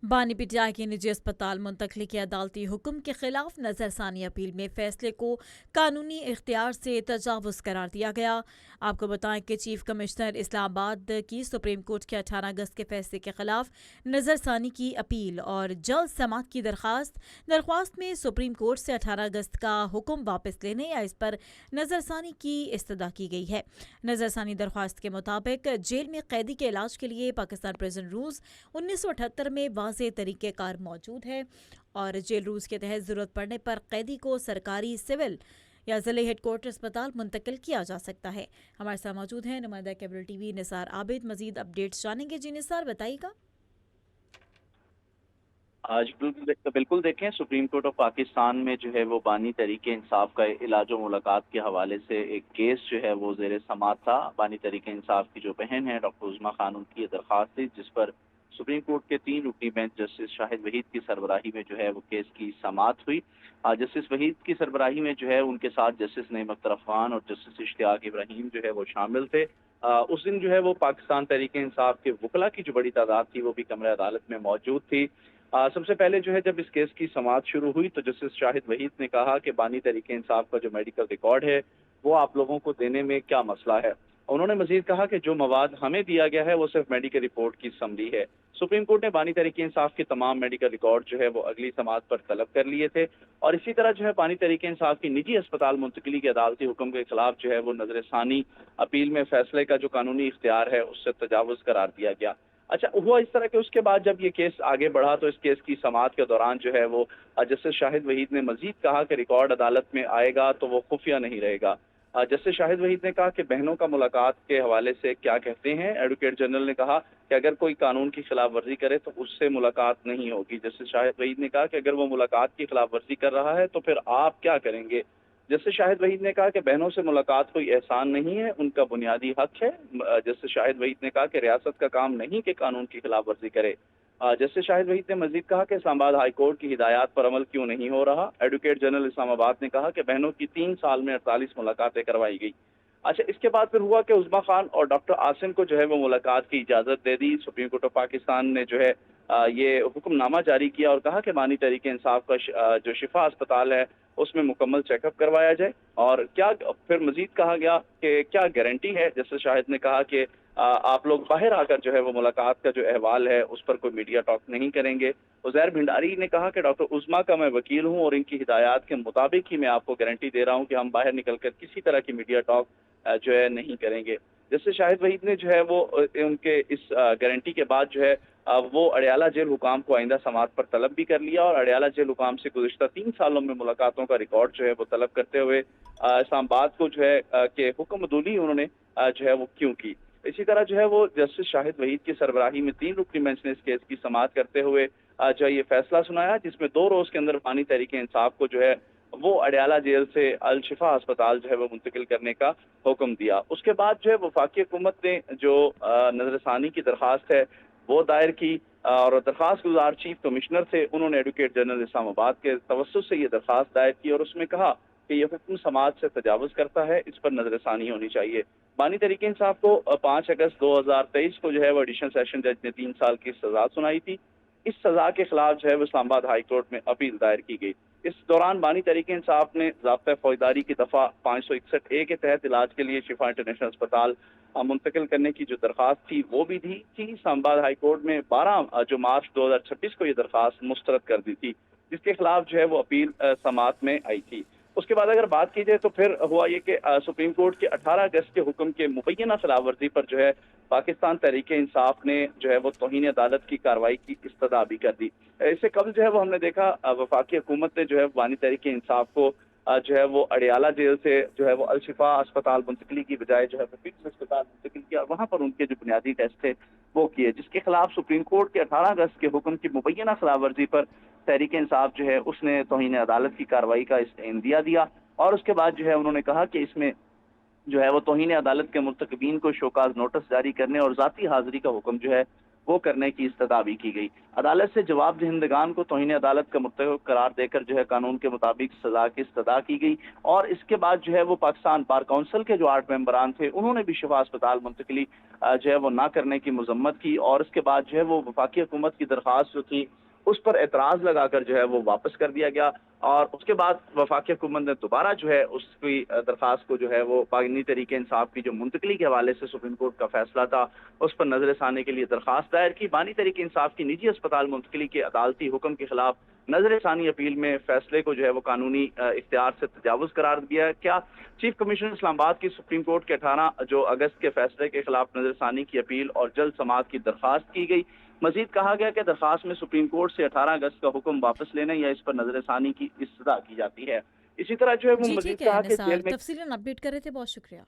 बानी पीटीआई की निजी अस्पताल मुंतकली के अदालती हुक्म के खिलाफ नजरसानी अपील में फैसले को कानूनी इख्तियार से तजावुज़ करार दिया गया। आपको बताएं कि चीफ कमिश्नर इस्लामाबाद की सुप्रीम कोर्ट के 18 अगस्त के फैसले के खिलाफ नजरसानी की अपील और जल्द समाअत की दरख्वास्त में सुप्रीम कोर्ट से 18 अगस्त का हुक्म वापस लेने या इस पर नजरसानी की इस्तदा की गई है। नजरसानी दरख्वास्त के मुताबिक जेल में कैदी के इलाज के लिए पाकिस्तान प्रिजन रूल्स 1978 में वाज़ेह तरीक़ेकार मौजूद है और जेल रूल्स के तहत ज़रूरत पड़ने पर कैदी को सरकारी सिविल या ज़िले हेडक्वार्टर अस्पताल मुंतकिल किया जा सकता है। हमारे साथ मौजूद हैं नुमाइंदा केबल टीवी निसार आबिद। मज़ीद अपडेट्स जानेंगे। जी निसार, बताइएगा। आज बिल्कुल देखें, सुप्रीम कोर्ट ऑफ पाकिस्तान में जो है वो बानी तहरीक इंसाफ का इलाज और मुलाकात के हवाले से एक केस जो है वो ज़ेर समाअत था। बानी तहरीक इंसाफ की जो बहन है डॉक्टर उज़्मा खानम की ये दरख्वास्त थी जिस पर सुप्रीम कोर्ट के 3 रुकनी बेंच जस्टिस शाहिद वहीद की सरबराही में जो है वो केस की समाअत हुई। जस्टिस वहीद की सरबराही में जो है उनके साथ जस्टिस नईम अख्तर अफगान और जस्टिस इश्तियाक इब्राहिम जो है वो शामिल थे। उस दिन जो है वो पाकिस्तान तहरीक इंसाफ के वकला की जो बड़ी तादाद थी वो भी कमरे अदालत में मौजूद थी। सबसे पहले जो है जब इस केस की समाअत शुरू हुई तो जस्टिस शाहिद वहीद ने कहा कि बानी तहरीक इंसाफ का जो मेडिकल रिकॉर्ड है वो आप लोगों को देने में क्या मसला है। उन्होंने मजीद कहा कि जो मवाद हमें दिया गया है वो सिर्फ मेडिकल रिपोर्ट की समरी है। सुप्रीम कोर्ट ने बानी तहरीक इंसाफ के तमाम मेडिकल रिकॉर्ड जो है वो अगली समाअत पर तलब कर लिए थे और इसी तरह जो है बानी तहरीक इंसाफ की निजी अस्पताल मुंतकिली के अदालती हुक्म के खिलाफ जो है वो नजरसानी अपील में फैसले का जो कानूनी इख्तियार है उससे तजावुज़ करार दिया गया। अच्छा हुआ इस तरह के उसके बाद जब ये केस आगे बढ़ा तो इस केस की समाअत के दौरान जो है वो जस्टिस शाहिद वहीद ने मजीद कहा कि रिकॉर्ड अदालत में आएगा तो वो खुफिया नहीं रहेगा। जस्टिस शाहिद वहीद ने कहा कि बहनों का मुलाकात के हवाले से क्या कहते हैं। एडवोकेट जनरल ने कहा कि अगर कोई कानून की खिलाफ वर्जी करे तो उससे मुलाकात नहीं होगी। जस्टिस शाहिद वहीद ने कहा कि अगर वो मुलाकात की खिलाफ वर्जी कर रहा है तो फिर आप क्या करेंगे। जस्टिस शाहिद वहीद ने कहा कि बहनों से मुलाकात कोई एहसान नहीं है, उनका बुनियादी हक है। जस्टिस शाहिद वहीद ने कहा कि रियासत का काम नहीं कि कानून की खिलाफ वर्जी करे। जस्टिस शाहिद वहीद ने मजीद कहा कि इस्लामाबाद हाई कोर्ट की हिदायत पर अमल क्यों नहीं हो रहा। एडवोकेट जनरल इस्लामाबाद ने कहा कि बहनों की 3 साल में 48 मुलाकातें करवाई गई। अच्छा, इसके बाद फिर हुआ कि उज़्मा खान और डॉक्टर आसिम को जो है वो मुलाकात की इजाज़त दे दी। सुप्रीम कोर्ट ऑफ पाकिस्तान ने जो है ये हुक्मनामा जारी किया और कहा कि बानी तहरीक इंसाफ का जो शिफा अस्पताल है उसमें मुकम्मल चेकअप करवाया जाए। और क्या फिर मजीद कहा गया कि क्या गारंटी है। जस्टिस शाहिद ने कहा कि आप लोग बाहर आकर जो है वो मुलाकात का जो अहवाल है उस पर कोई मीडिया टॉक नहीं करेंगे। उज़ैर भंडारी ने कहा कि डॉक्टर उज़्मा का मैं वकील हूँ और इनकी हिदायत के मुताबिक ही मैं आपको गारंटी दे रहा हूँ कि हम बाहर निकलकर किसी तरह की मीडिया टॉक जो है नहीं करेंगे। जस्टिस शाहिद वहीद ने जो है वो उनके इस गारंटी के बाद जो है वो अडयाला जेल हुकाम को आइंदा समाअत पर तलब भी कर लिया और अडयाला जेल हुकाम से गुज़िश्ता 3 सालों में मुलाकातों का रिकॉर्ड जो है वो तलब करते हुए इस्लामाबाद को जो है कि हुक्म अदूली उन्होंने जो है वो क्यों की। इसी तरह जो है वो जस्टिस शाहिद वहीद की सरबराही में 3 रुकनी बेंच ने इस केस की समाअत करते हुए जो है ये फैसला सुनाया जिसमें 2 रोज के अंदर बानी तहरीक इंसाफ को जो है वो अडयाला जेल से अल शिफा अस्पताल जो है वो मुंतकिल करने का हुक्म दिया। उसके बाद जो है वफाकी हुकूमत ने जो नजरसानी की दरख्वास्त है वो दायर की और दरख्वास्त गुजार चीफ कमिश्नर थे, उन्होंने एडवोकेट जनरल इस्लामाबाद के तवस्सुत से ये दरख्वास्त दायर की और उसमें कहा कि यह हुक्म समाज से तजावुज़ करता है, इस पर नजरसानी होनी चाहिए। बानी तहरीक इंसाफ को 5 अगस्त 2023 को जो है वो एडिशनल सेशन जज ने 3 साल की सजा सुनाई थी। इस सजा के खिलाफ जो है वो इस्लामाबाद हाई कोर्ट में अपील दायर की गई। इस दौरान बानी तहरीक इंसाफ ने ज़ाब्ता फौजदारी की दफ़ा 561 ए के तहत इलाज के लिए शिफा इंटरनेशनल अस्पताल मुंतकिल करने की जो दरख्वास्त थी वो भी दी थी। इस्लामाबाद हाई कोर्ट में 12 जो मार्च 2026 को ये दरख्वास्त मुस्तरद कर दी थी जिसके खिलाफ जो है वो अपील समाअत में आई थी। उसके बाद अगर बात की जाए तो फिर हुआ ये कि सुप्रीम कोर्ट के 18 अगस्त के हुक्म के मुबैना खिलाफ वर्जी पर जो है पाकिस्तान तहरीक इंसाफ ने जो है वो तौहीन अदालत की कार्रवाई की इस्तदा भी कर दी। इससे कबल जो है वो हमने देखा वफाकी हुकूमत ने जो है बानी तहरीक इंसाफ को जो है वो अडयाला जेल से जो है वो अल शिफा अस्पताल मुंतकिली की बजाय जो है वो फिक्स अस्पताल मुंतकिल किया और वहाँ पर उनके जो बुनियादी टेस्ट थे वो किए जिसके खिलाफ सुप्रीम कोर्ट के 18 अगस्त के हुक्म की मुबैना खिलाफ वर्जी पर तहरीक इंसाफ जो है उसने तौहीन अदालत की कार्रवाई का इंदिया दिया और उसके बाद जो है उन्होंने कहा कि इसमें जो है वो तौहीन अदालत के मुर्तकबीन को शोकाज नोटिस जारी करने और ज़ाती हाजिरी का हुक्म जो है وہ کرنے کی استدعا بھی کی گئی۔ عدالت سے جواب دہندگان کو توہین عدالت کا مرتکب قرار دے کر جو ہے قانون کے مطابق سزا کی استدعا کی گئی، اور اس کے بعد جو ہے وہ پاکستان بار کونسل کے جو 8 ممبران تھے انہوں نے بھی شفا اسپتال منتقلی جو ہے وہ نہ کرنے کی مذمت کی، اور اس کے بعد جو ہے وہ وفاقی حکومت کی درخواست جو تھی اس پر اعتراض لگا کر جو ہے وہ واپس کر دیا گیا، اور اس کے بعد وفاقی حکومت نے دوبارہ جو ہے اس کی درخواست کو جو ہے وہ بانی تحریک انصاف کی جو منتقلی کے حوالے سے سپریم کورٹ کا فیصلہ تھا اس پر نظر ثانی کے لیے درخواست دائر کی۔ بانی تحریک انصاف کی نجی اسپتال منتقلی کے عدالتی حکم کے خلاف نظر ثانی اپیل میں فیصلے کو جو ہے وہ قانونی اختیار سے تجاوز قرار دیا۔ کیا چیف کمشنر اسلام آباد کی سپریم کورٹ کے 18 اگست کے فیصلے کے خلاف نظر ثانی کی اپیل اور جلد سماعت کی درخواست کی گئی۔ مزید کہا گیا کہ درخواست میں سپریم کورٹ سے 18 اگست کا حکم واپس لینے یا اس پر نظر ثانی کی استدعا کی جاتی ہے۔ اسی طرح جو ہے وہ جی مزید ٹھیک ہے کہا کہ نثار، جیل میں تفصیلاً اپڈیٹ کر رہے تھے، بہت شکریہ۔